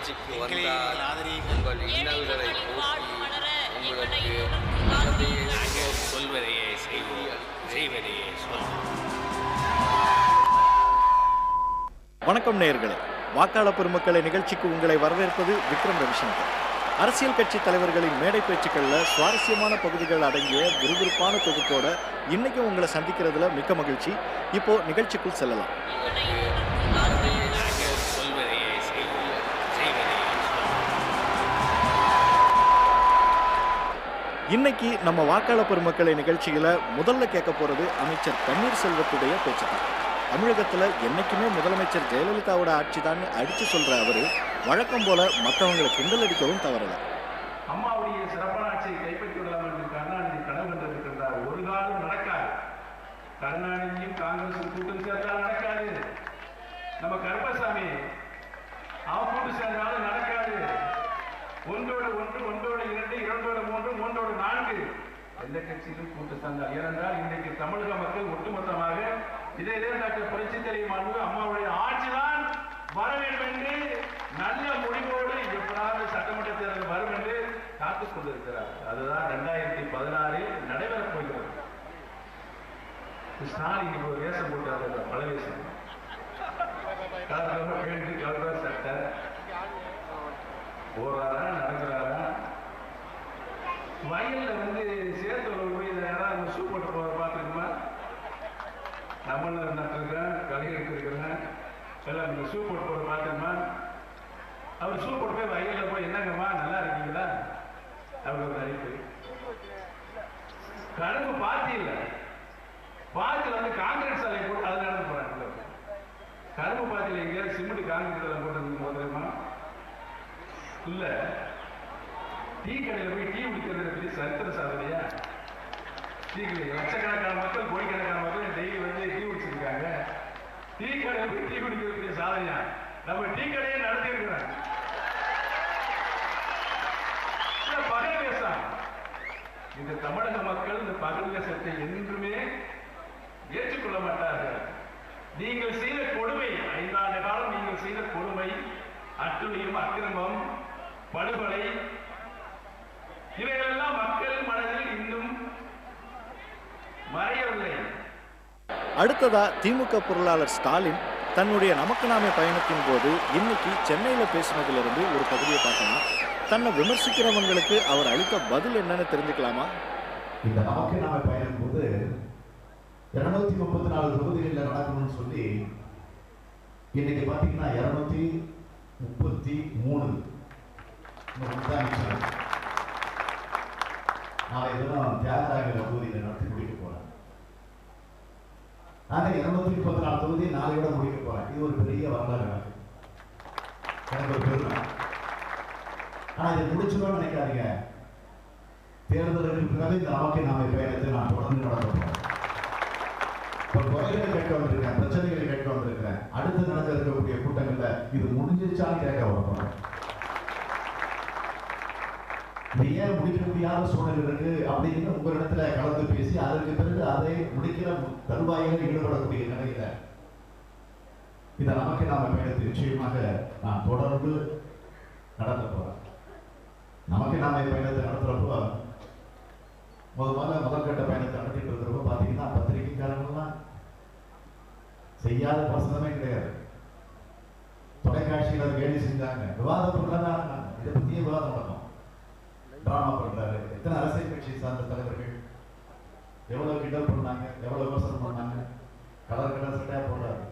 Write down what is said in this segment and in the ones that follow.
ஆட்சிக்கு வந்தால் உங்கள் இன்னல்களை போக்கி உங்களுக்கு நல்லதையே சொல்வதையே செய்வோம், செய்வதையே சொல்வோம். வணக்கம் நேயர்களே, வாக்காளர் பெருமக்களை நிகழ்ச்சிக்கு உங்களை வரவேற்பது விக்ரம் ரவிசங்கர். அரசியல் கட்சி தலைவர்களின் மேடை பேச்சுக்களில் சுவாரஸ்யமான பகுதிகள் அடங்கிய விறுவிறுப்பான தொகுப்போட இன்னைக்கும் உங்களை சந்திக்கிறதுல மிக்க மகிழ்ச்சி. இப்போ நிகழ்ச்சிக்குள் செல்லலாம். இன்னைக்கு நம்ம வாக்காளர் பெருமக்களை நிகழ்ச்சியில முதல்ல கேட்க போறது அமைச்சர் பன்னீர்செல்வத்துடைய பேச்சு தான். தமிழகத்துல என்னைக்குமே முதலமைச்சர் ஜெயலலிதாவோட ஆட்சி தான் அடிச்சு சொல்ற அவரு வழக்கம் போல மற்றவங்களை கிண்டல் அடிக்கவும் தவறல. அம்மாவுடைய சிறப்பான ஆட்சியை கைப்பற்றி விடலாம் என்று கருணாநிதி கனவு கண்டிருக்கின்றார். ஒரு காலம் நடக்காது. கருணாநிதியும் காங்கிரஸ் கூட்டம் சேர்ந்தால் நடக்காது. நம்ம கருப்பசாமி அவன் கூட்டு சேர்ந்தாலும் நடக்காது. ஒன்றோடு ஒன்று, ஒன்றோடு இரண்டு, இரண்டோடு மூன்று, மூன்றோடு நான்கு எந்த கட்சியிலும் கூட்டு சேர்ந்தால். ஏனென்றால் இன்றைக்கு தமிழக மக்கள் ஒட்டுமொத்தமாக இதே டாக்டர் புரட்சி தலைவர் அம்மாவுடைய ஆட்சிதான் வர வேண்டும் என்று நல்ல முடிவோடு எப்படாவது சட்டமன்ற தேர்தல் வரும் என்று காத்துக் கொண்டிருக்கிறார். அதுதான் 2016 நடைபெறப் போகிறது. ஸ்டாலின் ஒரு வேஷம் போட்டார், பல வேஷம், கலர் சட்டை போறாரா நடக்கிறாரா. வயல்ல சேர்த்து போய் யாராவது ஷூ போட்டு போற பார்த்துருக்குமா? நம்மள நட்டுருக்கேன், களை எடுத்துருக்கிறேன், எல்லாம் இந்த ஷூ போட்டு போற பார்த்துருமா? அவர் ஷூ போட்டு போய் வயல்ல போய் என்னங்கம்மா நல்லா இருக்கீங்களா அவர் ஒரு அழைப்பு. கரும்பு பாத்தி இல்லை, பாத்தில காங்கிரீட் சாலை போட்டு அது நடந்து போறாங்க. கரும்பு பாத்தியில் எங்கேயாவது சிமெண்ட் காங்கிரீட் சாலை போட்டு போதுமா? இல்ல டீ கடையில் போய் டீ குடிக்கிறது சரித்திர சாதனையா? டீ கடை லட்சக்கணக்கான மக்கள், கோடிக்கணக்கான மக்கள் டெய்லி டீ குடிச்சிருக்காங்க. டீ கடையில் போய் டீ குடிக்கிறது சாதனையா? நம்ம டீ கடையே நடத்தி இருக்கிறாங்க. பகல் வேஷம். இந்த தமிழக மக்கள் இந்த பகல் வேஷத்தை என்றுமே ஏற்றுக்கொள்ள மாட்டார்கள். நீங்கள் செய்த கொடுமை, 5 ஆண்டு காலம் நீங்கள் செய்த கொடுமை, அட்டுழியம், அக்கிரமம், படுகொலை, இவைகளெல்லாம் மக்கள் மனதில் இன்னும் மறையவில்லை. அடுத்ததா திமுக பொருளாளர் ஸ்டாலின் தன்னுடைய நமக்கு நாமே பயணத்தின் போது இன்னைக்கு சென்னையில பேசினதிலிருந்து ஒரு பகுதியை பார்க்கலாம். தன்னை விமர்சிக்கிறவங்களுக்கு அவர் அளித்த பதில் என்னன்னு தெரிஞ்சுக்கலாமா? இந்த நமக்கு நாமே பயணம் போது 234 தொகுதிகளில் நடக்கணும்னு சொல்லி இன்னைக்கு பார்த்தீங்கன்னா 233 நாளை தினம் தியாகராயர் தொகுதியில் நடத்தி முடிக்க போறேன். நாங்க 234 தொகுதி நாளையோட முடிக்க போறேன். இது ஒரு பெரிய வரலாறு எனக்கு ஒரு பெருமை. ஆனா இதை முடிச்சுக்கணும்னு நினைக்காதீங்க. தேர்தலுக்கு பிறகு இந்த நமக்கு நாமே பயணத்தை நான் தொடர்ந்து நடத்த போறேன். குறைகளை கேட்க வந்திருக்கேன், பிரச்சனைகளை கேட்க வந்திருக்கிறேன். அடுத்து நடக்க இருக்கக்கூடிய கூட்டங்கள்ல இது முடிஞ்சிருச்சான்னு கேட்க வரப்போறேன். இது ஏன் முடிக்க முடியாத சூழல் இருக்கு அப்படின்னு உங்களிடத்துல கலந்து பேசி அதற்கு பிறகு அதை முடிக்கிற தருவாயில் ஈடுபடக்கூடிய நிலையில இதை நமக்கு நாம பயணத்தை நிச்சயமாக நான் தொடர்ந்து நடத்த போறேன். நமக்கு நாம பயணத்தை நடத்துறப்போ முதற்கட்ட பயணத்தை நடத்திட்டு இருக்கிறப்போ பாத்தீங்கன்னா பத்திரிகைக்காரங்களாம் செய்யாத பிரசனமே கிடையாது. தொலைக்காட்சியில் கேள்வி செஞ்சாங்க, விவாத பொருளாக இதை பற்றிய விவாதம் நடக்கும். டிராமா பண்றாரு. எத்தனை அரசியல் கட்சியை சார்ந்த தலைவர்கள் எவ்வளவு கிண்டல் பண்ணாங்க, எவ்வளவு விமர்சனம் பண்ணாங்க. கலர் கலர் சட்டையா போடுறாரு,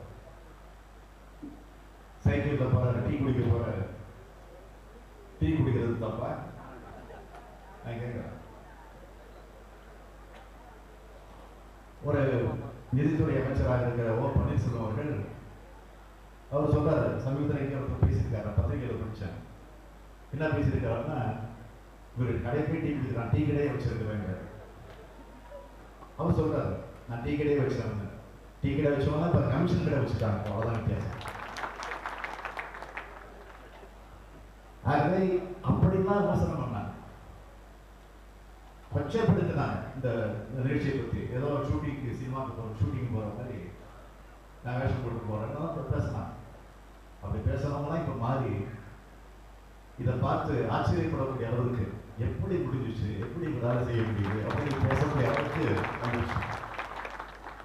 சைக்கிள்ல போறாரு, டீ குடிக்க போறாரு. டீ குடிக்கிறது தப்பா? நான் கேட்கிறேன். ஒரு நிதித்துறை அமைச்சராக இருக்கிற ஓ பன்னீர்செல்வம் அவர்கள் அவர் சொல்றாரு, சமீபத்தில் ஒருத்தர் பேசியிருக்காரு, பத்திரிகையில் படிச்சேன். என்ன பேசியிருக்காருன்னா, இவர் கடை போய் டீ குடிக்கிறான், டீ கடையே வச்சிருக்கிறேங்க. அவர் சொல்றாரு, நான் டீ கடையே வச்சிருந்தேன். டீ கடை வச்சவங்க இப்ப கமிஷன் கடை வச்சுட்டாங்க, அவ்வளவுதான் வித்தியாசம். ஆகவே அப்படிலாம் விமர்சனம் பண்ணாங்க, கொச்சைப்படுத்தினாங்க இந்த நிகழ்ச்சியை பற்றி. ஏதோ ஷூட்டிங்கு, சினிமாவுக்கு போகிற ஷூட்டிங் போகிற மாதிரி நான் வேஷம் போட்டு போகிறேன்னு பேசினாங்க. அப்படி பேசுறவங்களாம் இப்போ மாறி இதை பார்த்து ஆச்சரியப்படக்கூடிய அளவுக்கு எப்படி முடிஞ்சிச்சு, எப்படி வேலை செய்ய முடியுது அப்படின்னு பேசக்கூடிய அளவுக்கு வந்துச்சு.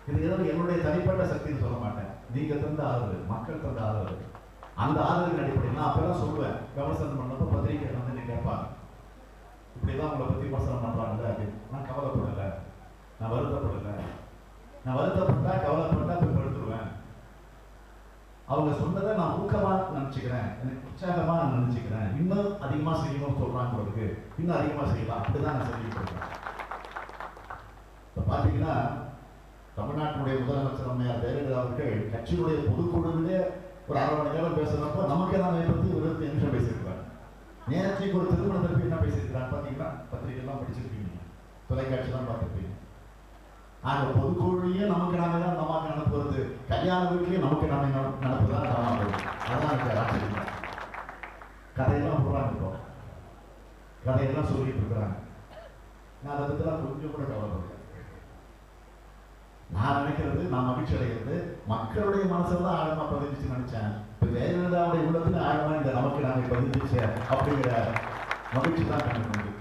இது ஏதோ என்னுடைய தனிப்பட்ட சக்தின்னு சொல்ல மாட்டேன். நீங்க தந்த ஆதரவு, மக்கள் தந்த ஆதரவு, அந்த ஆதரவின் அடிப்படையில் நான் அப்பெல்லாம் சொல்லுவேன். விமர்சனம் பண்ணப்ப பத்திரிகை வந்து நீ கேட்பாங்க, இப்படிதான் உங்களை பத்தி விமர்சனம் பண்றாங்கல்ல அப்படின்னு. நான் கவலைப்படலை, நான் வருத்தப்படலை. நான் வருத்தப்பட்டா கவலைப்பட்டா போய் படுத்துருவேன். அவங்க சொன்னதை நான் ஊக்கமா நினைச்சுக்கிறேன், எனக்கு உற்சாகமா நினைச்சுக்கிறேன். இன்னும் அதிகமா செய்யணும்னு சொல்றாங்க உங்களுக்கு, இன்னும் அதிகமா செய்யலாம், அப்படிதான் நான் சொல்லிட்டு இருக்கேன். இப்ப பாத்தீங்கன்னா தமிழ்நாட்டினுடைய முதலமைச்சர் அம்மையார் ஜெயலலிதா அவர்கள் கட்சியினுடைய பொதுக்குழுவிலே ஒரு 1/2 மணி நேரம் பேசுறப்ப நமக்கு நான் பத்தி 25 நிமிஷம் பேசியிருக்கிறார். நேரத்துக்கு ஒரு திருமணத்தை பற்றி என்ன பேசியிருக்கிறார் பாத்தீங்கன்னா, பத்திரிகை எல்லாம் படிச்சிருப்பீங்க, தொலைக்காட்சி எல்லாம் பார்த்துருப்பீங்க. ஆக பொதுக்குழுவையே நமக்கு நாம தான் நமக்கு நடப்புறது, கல்யாண வீட்லயும் நமக்கு நாம நடப்புதான் நமக்கு. அதான் எனக்கு ஆச்சரியம். கதையெல்லாம் போடுறாங்க, இப்போ கதையெல்லாம் சொல்லிட்டு இருக்கிறாங்க. நான் அதை பத்திலாம் கொஞ்சம் கூட கவலைப்படுறேன். நான் நினைக்கிறது, நான் மகிழ்ச்சி அடைகிறது மக்களுடைய மனசுல ஆழமா பதிஞ்சிச்சு நினைச்சேன். இப்ப ஜெயலலிதாவுடைய உள்ளத்துல ஆழமா இந்த நமக்கு நாம பதிஞ்சிச்சு அப்படிங்கிற மகிழ்ச்சி தான் கண்டு.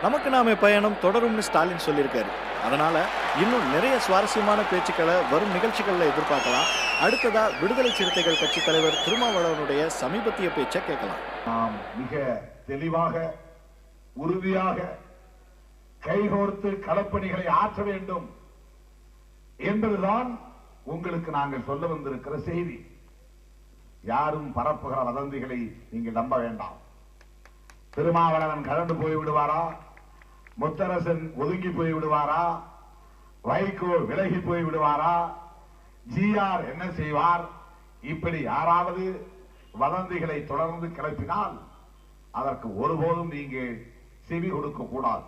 நமக்கு நாமே பயணம் தொடரும்னு ஸ்டாலின் சொல்லியிருக்காரு. அதனால இன்னும் நிறைய சுவாரஸ்யமான பேச்சுக்களை வரும் நிகழ்ச்சிகளில் எதிர்பார்க்கலாம். அடுத்ததா விடுதலை சிறுத்தைகள் கட்சி தலைவர் திருமாவளவனுடைய சமீபத்திய பேச்சை கேட்கலாம். நாம் மிக தெளிவாக, உறுதியாக கைகோர்த்து களப்பணிகளை ஆற்ற வேண்டும் என்பதுதான் உங்களுக்கு நாங்கள் சொல்ல வந்திருக்கிற செய்தி. யாரும் பரப்புகிற வதந்திகளை நீங்கள் நம்ப வேண்டாம். திருமாவளவன் கலந்து போய் விடுவாரா, முத்தரசன் ஒதுங்கி போய் விடுவாரா, வைகோ விலகி போய் விடுவாரா, ஜிஆர் என்ன செய்வார், இப்படி யாராவது வதந்திகளை தொடர்ந்து கிளப்பினால் அதற்கு ஒருபோதும் நீங்கள் செவி கொடுக்க கூடாது,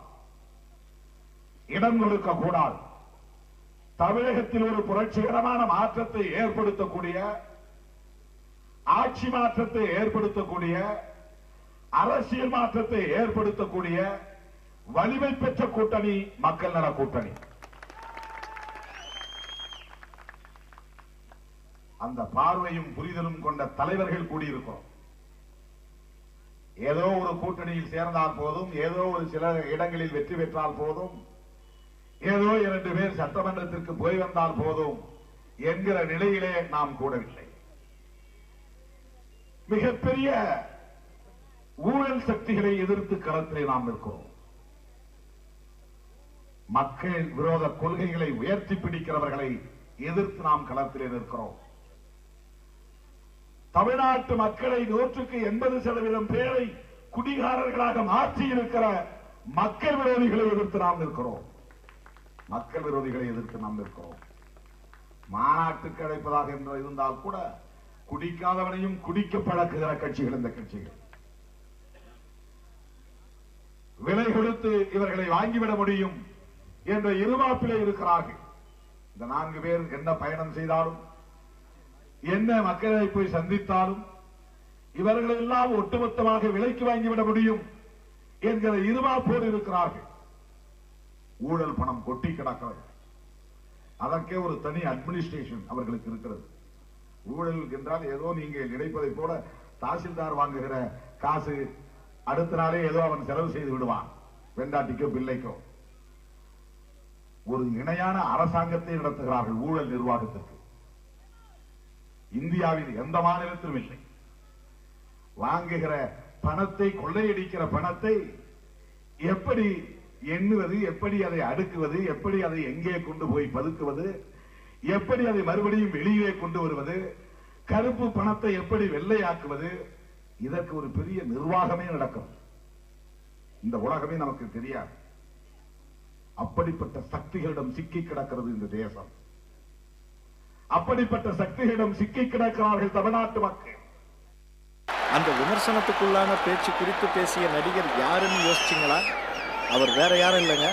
இடம் கொடுக்க கூடாது. தமிழகத்தில் ஒரு புரட்சிகரமான மாற்றத்தை ஏற்படுத்தக்கூடிய, ஆட்சி மாற்றத்தை ஏற்படுத்தக்கூடிய, அரசியல் மாற்றத்தை ஏற்படுத்தக்கூடிய வலிமை பெற்ற கூட்டணி மக்கள் நல கூட்டணி. அந்த பார்வையும் புரிதலும் கொண்ட தலைவர்கள் கூடியிருக்கிறோம். ஏதோ ஒரு கூட்டணியில் சேர்ந்தால் போதும், ஏதோ ஒரு சில இடங்களில் வெற்றி பெற்றால் போதும், ஏதோ 2 பேர் சட்டமன்றத்திற்கு போய் வந்தால் போதும் என்கிற நிலையிலே நாம் கூடவில்லை. மிகப்பெரிய ஊழல் சக்திகளை எதிர்த்து களத்திலே நாம் நிற்கிறோம். மக்கள் விரோத கொள்கைகளை உயர்த்தி பிடிக்கிறவர்களை எதிர்த்து நாம் களத்திலே நிற்கிறோம். தமிழ்நாட்டு மக்களை 180% பேரை குடிகாரர்களாக மாற்றி இருக்கிற மக்கள் விரோதிகளை எதிர்த்து நாம் நிற்கிறோம். மக்கள் விரோதிகளை எதிர்த்து நாம் நிற்கிறோம். மாநாட்டுக்கு அழைப்பதாக என்று இருந்தால் கூட குடிக்காதவனையும் குடிக்க பழக்குகிற கட்சிகள் இந்த கட்சிகள். விலை கொடுத்து இவர்களை வாங்கிவிட முடியும் என்ற இருமாப்பிலே இருக்கிறார்கள். இந்த 4 பேர் என்ன பயணம் செய்தாலும், என்ன மக்களை போய் சந்தித்தாலும் இவர்கள் எல்லாம் ஒட்டுமொத்தமாக விலைக்கு வாங்கிவிட முடியும் என்கிற இருமாப்போடு இருக்கிறார்கள். ஊழல் பணம் கொட்டி கிடக்கிறது. அதற்கே ஒரு தனி அட்மினிஸ்ட்ரேஷன் அவர்களுக்கு இருக்கிறது. ஊழல் என்றால் ஏதோ நீங்கள் நினைப்பதை போல தாசில்தார் வாங்குகிற காசு அடுத்த நாளே ஏதோ அவன் செலவு செய்து விடுவான், பெண்டாட்டிக்கோ பிள்ளைக்கோ. ஒரு இணையான அரசாங்கத்தை நடத்துகிறார்கள் ஊழல் நிர்வாகத்திற்கு. இந்தியாவில் எந்த மாநிலத்திலும் இல்லை. வாங்குகிற பணத்தை, கொள்ளையடிக்கிற பணத்தை எப்படி எண்ணுவது, எப்படி அதை அடுக்குவது, எப்படி அதை எங்கே கொண்டு போய் பதுக்குவது, எப்படி அதை மறுபடியும் வெளியே கொண்டு வருவது, கருப்பு பணத்தை எப்படி வெள்ளையாக்குவது, இதற்கு ஒரு பெரிய நிர்வாகமே நடக்கும். இந்த உலகமே நமக்கு தெரியாது. அப்படிப்பட்ட சக்திகளிடம் சிக்கி கிடக்கிறது இந்த தேசம். அப்படிப்பட்ட சக்திகளிடம் சிக்கி கிடக்கிறார்கள் தமிழ்நாட்டு மக்கள். அந்த விமர்சனத்துக்குள்ளான பேச்சு குறித்து பேசிய நடிகர் யாருன்னு யோசிச்சிங்களா? அவர் வேற யாரும் இல்லைங்க,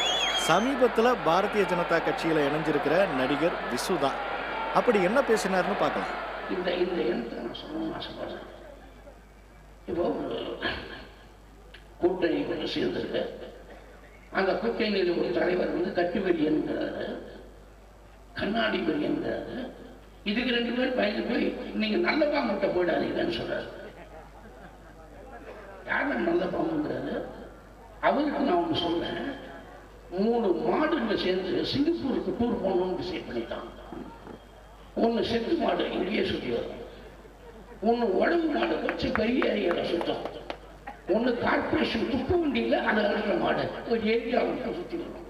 சமீபத்தில் பாரதிய ஜனதா கட்சியில இணைஞ்சிருக்கிற நடிகர் விசுதா. அப்படி என்ன பேசினார்னு பார்க்கலாம். இந்த எண்ணத்தை நான் சொல்லணும்னு ஆசைப்படுறேன். இப்போ ஒரு கூட்டணி ஒன்று சேர்ந்திருக்கு. அந்த கூட்டணியில் ஒரு தலைவர் வந்து கட்டு வெறி என்கிறாரு, கண்ணாடி வெறி என்கிறாரு. இதுக்கு 2 பேர் பயந்து போய் நீங்க நல்லவா மட்டும் போயிடாதீங்கன்னு சொல்றாரு. யார் நல்ல பாம்புங்கிறாரு. அவருக்கு நான் ஒன்று சொன்னேன், 3 மாடுங்க சேர்ந்து சிங்கப்பூருக்கு டூர் போகணும்னு டிசைட் பண்ணிட்டாங்க. ஒன்று செட்டு மாடு இங்கேயே சுற்றி வரும், ஒன்று உடம்பு மாடு வச்சு பெரிய ஏரியாவில் சுத்தம், ஒன்று கார்பரேஷன் துப்பு வண்டியில் அதை அழுகிற மாடு ஒரு ஏரியாவுக்கு சுற்றி வரும்.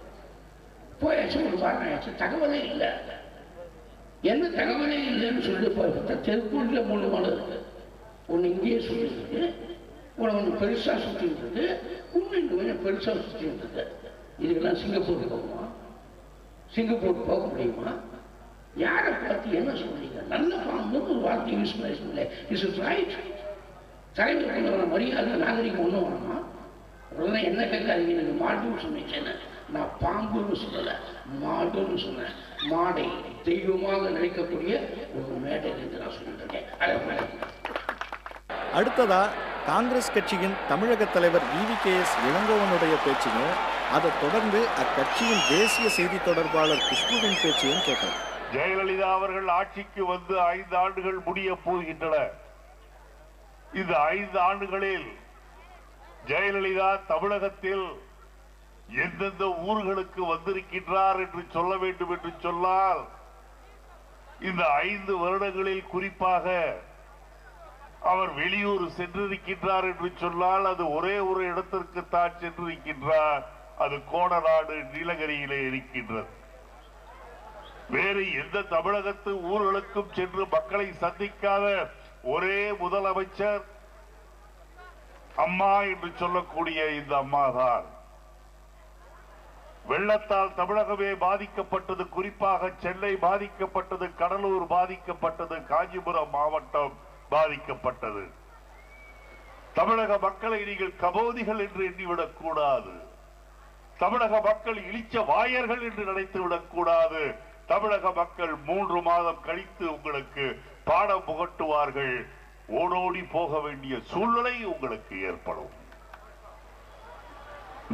போயாச்சு, ஒரு வாரம் ஆயிடுச்சு, தகவலே இல்லை. என்ன தகவலே இல்லைன்னு சொல்லி போய் தெருக்குள்ள 3 மாடு இருக்கு. ஒன்று இங்கேயே சுற்றிட்டு இருக்கு, ஒன்று பெருசாக சுற்றிட்டு இருக்கு, இன்னும் கொஞ்சம் பெருசாக சுற்றிட்டு இருக்கு. இதுக்கெல்லாம் சிங்கப்பூருக்கு போகுமா? சிங்கப்பூருக்கு போக முடியுமா? யாரை பார்த்து என்ன சொல்றீங்க? நல்ல பாம்புன்னு ஒரு வார்த்தை யூஸ் பண்ணல. Is it right? தலைவர் மரியாதை நாகரிகம் ஒன்றும் வேணுமா? உடனே என்ன கேட்காதீங்க, எனக்கு மாடுன்னு சொன்னீங்கன்னு. நான் பாம்புன்னு சொல்லலை, மாடுன்னு சொன்னேன். மாடை தெய்வமாக நினைக்கக்கூடிய ஒரு மேடையிலிருந்து நான் சொல்லிட்டு இருக்கேன். அதை அடுத்ததா காங்கிரஸ் கட்சியின் தமிழக தலைவர் EVKS இளங்கோவனுடைய பேச்சையும் அதை தொடர்ந்து அக்கட்சியின் தேசிய செய்தி தொடர்பாளர் குஷ்புவின் பேச்சையும் கேட்கலாம். ஜெயலலிதா அவர்கள் ஆட்சிக்கு வந்து 5 ஆண்டுகள் முடிய போகின்றன. இந்த 5 ஆண்டுகளில் ஜெயலலிதா தமிழகத்தில் எந்தெந்த ஊர்களுக்கு வந்திருக்கின்றார் என்று சொல்ல வேண்டும் என்று சொன்னால், இந்த 5 வருடங்களில் குறிப்பாக அவர் வெளியூர் சென்றிருக்கின்றார் என்று சொன்னால் அது ஒரே ஒரு இடத்திற்கு தான் சென்றிருக்கின்றார். அது கோடநாடு நீலகிரியிலே இருக்கின்றது. வேறு எந்த தமிழகத்து ஊர்களுக்கும் சென்று மக்களை சந்திக்காத ஒரே முதலமைச்சர் அம்மா என்று சொல்லக்கூடிய இந்த அம்மாதான். வெள்ளத்தால் தமிழகமே பாதிக்கப்பட்டது, குறிப்பாக சென்னை பாதிக்கப்பட்டது, கடலூர் பாதிக்கப்பட்டது, காஞ்சிபுரம் மாவட்டம் பாதிக்கப்பட்டது. தமிழக மக்களை நீங்கள் கபோதிகள் என்று எண்ணிவிடக் கூடாது. தமிழக மக்கள் இழிச்ச வாயர்கள் என்று நினைத்துவிடக் கூடாது. தமிழக மக்கள் 3 மாதம் கழித்து உங்களுக்கு பாடம் புகட்டுவார்கள். ஓடோடி போக வேண்டிய சூழ்நிலை உங்களுக்கு ஏற்படும்.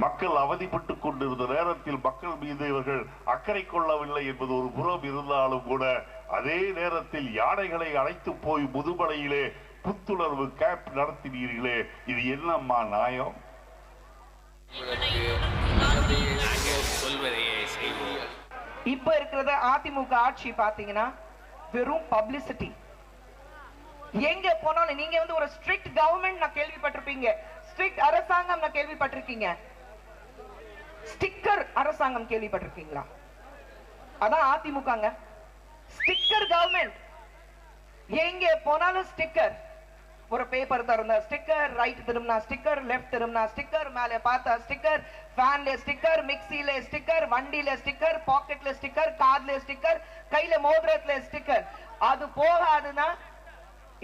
மக்கள் அவதிப்பட்டுக் கொண்டிருந்த நேரத்தில் மக்கள் மீது இவர்கள் அக்கறை கொள்ளவில்லை என்பது ஒரு புறம் இருந்தாலும் கூட, அதே நேரத்தில் யானைகளை அழைத்து போய் முதுமலையிலே புத்துணர்வு கேம்ப் நடத்தினீர்களே, இது என்னம்மா நியாயம்? இப்ப இருக்கிறத அதிமுக ஆட்சி பாத்தீங்கன்னா வெறும் பப்ளிசிட்டி. எங்க போனாலும் நீங்க வந்து ஒரு ஸ்ட்ரிக்ட் கவர்மெண்ட் நான் கேள்விப்பட்டிருப்பீங்க, ஸ்ட்ரிக்ட் அரசாங்கம் நான் கேள்விப்பட்டிருக்கீங்க, ஸ்டிக்கர் அரசாங்கம் கேள்விப்பட்டிருக்கீங்களா? அதான் அதிமுகங்க, ஸ்டிக்கர் கவர்மெண்ட். எங்க போனாலும் ஸ்டிக்கர். ஒரு பேப்பர் திறந்தா ஸ்டிக்கர், ரைட் திரும்பினா ஸ்டிக்கர், லெஃப்ட் திரும்பினா ஸ்டிக்கர், மேலே பார்த்தா ஸ்டிக்கர், ஃபேன்ல ஸ்டிக்கர், மிக்ஸில ஸ்டிக்கர், வண்டியில ஸ்டிக்கர், பாக்கெட்ல ஸ்டிக்கர், கார்ல ஸ்டிக்கர், கையில மோதிரத்துல ஸ்டிக்கர். அது போகாதுன்னா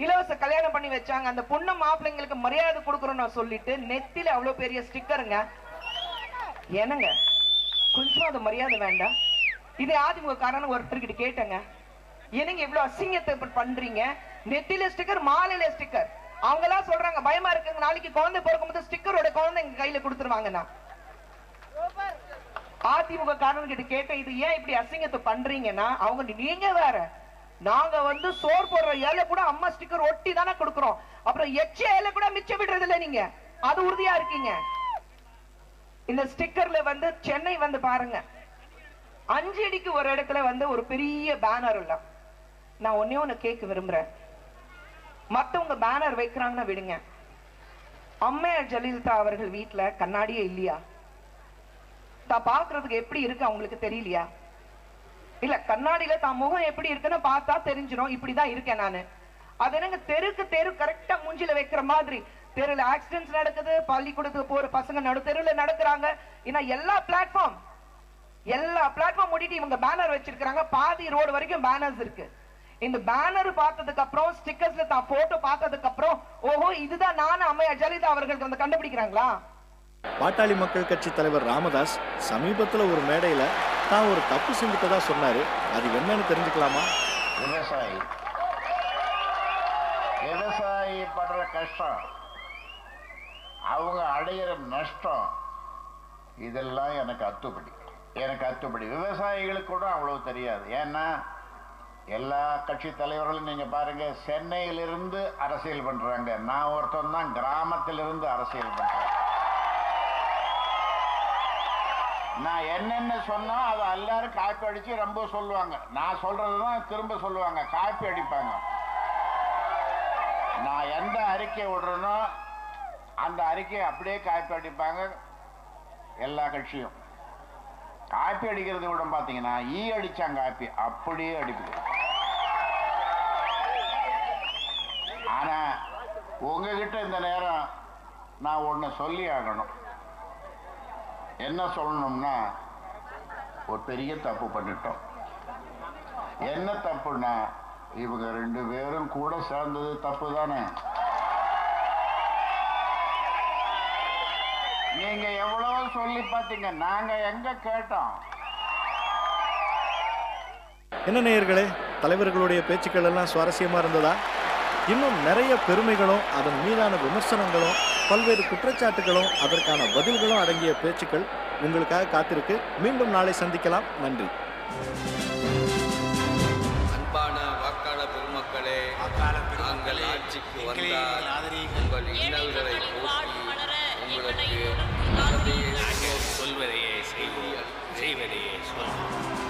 இலவச கல்யாணம் பண்ணி வச்சாங்க, அந்த பொண்ணு மாப்பிள்ளைங்களுக்கு மரியாதை கொடுக்கறோம்னு சொல்லிட்டு நெத்தில அவ்வளவு பெரிய ஸ்டிக்கருங்க. என்னங்க கொஞ்சம் அது மரியாதை வேண்டாம்? இதே அதிமுக காரன் ஒருத்தர்கிட்ட கேட்டங்க, என்னங்க இவ்வளவு அசிங்கத்தை பண்றீங்க? நெத்தில ஸ்டிக்கர், மாலையில ஸ்டிக்கர். அவங்க எல்லாம் சொல்றாங்க பயமா இருக்குங்க, நாளைக்கு குழந்தை பிறக்கும்போது ஸ்டிக்கரோட குழந்தை எங்க கையில கொடுத்துருவாங்கன்னா. அதிமுக காரன் கிட்ட கேட்ட, இது ஏன் இப்படி அசிங்கத்தை பண்றீங்கன்னா, அவங்க நீங்க வேற, நாங்க வந்து சோறு போடுற ஏழை கூட அம்மா ஸ்டிக்கர் ஒட்டி தானே கொடுக்கிறோம், அப்புறம் எச்ச ஏழை கூட மிச்சம் விடுறது இல்ல, நீங்க அது உறுதியா இருக்கீங்க. இந்த ஸ்டிக்கர்ல வந்து சென்னை வந்து பாருங்க, 5 அடிக்கு ஒரு இடத்துல வந்து ஒரு பெரிய பேனர் இல்ல. நான் ஒண்ணு கேட்க விரும்புறேன், மத்தவங்க பேனர் வைக்கிறாங்கன்னா விடுங்க, அம்மையார் ஜெயலலிதா அவர்கள் வீட்டுல கண்ணாடியே இல்லையா? தான் பாக்குறதுக்கு எப்படி இருக்கு அவங்களுக்கு தெரியலையா? இல்ல கண்ணாடியில தான் முகம் எப்படி இருக்குன்னு பார்த்தா தெரிஞ்சிடும், இப்படிதான் இருக்கேன் நானு. அது என்னங்க தெருக்கு தெரு கரெக்டா மூஞ்சில வைக்கிற மாதிரி. தெருல ஆக்சிடென்ட்ஸ் நடக்குது, பள்ளிக்கூடத்துக்கு போற பசங்க நடு தெருல நடக்கிறாங்க. ஏன்னா எல்லா பிளாட்ஃபார்ம் மூடிட்டு இவங்க பேனர் வச்சிருக்காங்க, பாதி ரோடு வரைக்கும் பேனர்ஸ் இருக்கு. இந்த பேனர் பார்த்ததுக்கு அப்புறம், ஸ்டிக்கர்ஸ்ல தான் போட்டோ பார்த்ததுக்கு அப்புறம், ஓஹோ இதுதான் நான் அம்மையார் ஜெயலலிதா அவர்கள் வந்து கண்டுபிடிக்கிறாங்களா? பாட்டாளி மக்கள் கட்சி தலைவர் ராமதாஸ் சமீபத்துல ஒரு மேடையில தான் ஒரு தப்பு செஞ்சுட்டதா சொன்னாரு. அது என்னன்னு தெரிஞ்சுக்கலாமா? விவசாயி படுற கஷ்டம், அவங்க அடையிற நஷ்டம், இதெல்லாம் எனக்கு அத்துப்படி. விவசாயிகளுக்கு கூட அவ்வளவு தெரியாது. ஏன்னா எல்லா கட்சி தலைவர்களும் நீங்க பாருங்க, சென்னையிலிருந்து அரசியல் பண்றாங்க. நான் ஒருத்தன் தான் கிராமத்திலிருந்து அரசியல் பண்றேன். நான் என்னென்ன சொன்னா அதை எல்லாரும் காப்பி அடிச்சு ரொம்ப சொல்லுவாங்க. நான் சொல்றதுதான் திரும்ப சொல்லுவாங்க, காப்பி அடிப்பாங்க. நான் எந்த அறிக்கை விடுறேனோ அந்த அறிக்கையை அப்படியே காப்பி அடிப்பாங்க எல்லா கட்சியும். காப்பி அடிக்கிறத விட பாத்தீங்கன்னா அடிச்சாங்க காப்பி அப்படியே அடிக்குது. ஆனா உங்ககிட்ட இந்த நேரம் நான் ஒண்ணு சொல்லி ஆகணும். என்ன சொல்லணும்னா, ஒரு பெரிய தப்பு பண்ணிட்டோம். என்ன தப்புன்னா, இவங்க 2 பேரும் கூட சேர்ந்தது தப்பு தானே. நீங்க எவ்வளவு சொல்லி பார்த்தீங்க, நாங்க எங்க கேட்டோம்? என்ன நேயர்களே, தலைவர்களுடைய பேச்சுக்கள் எல்லாம் சுவாரஸ்யமா இருந்ததா? இன்னும் நிறைய பெருமைகளும் அதன் மீதான விமர்சனங்களும் பல்வேறு குற்றச்சாட்டுகளும் அதற்கான பதில்களும் அடங்கிய பேச்சுக்கள் உங்களுக்காக காத்திருக்கு. மீண்டும் நாளை சந்திக்கலாம். நன்றி. அன்பான வாக்காளர் பெருமக்களே, நாங்கள் ஆட்சிக்கு வந்தால் உங்கள் இன்னல்களை போக்கி உங்களுக்கு சொல்வதையே செய்வோம், செய்வதையே சொல்வோம்.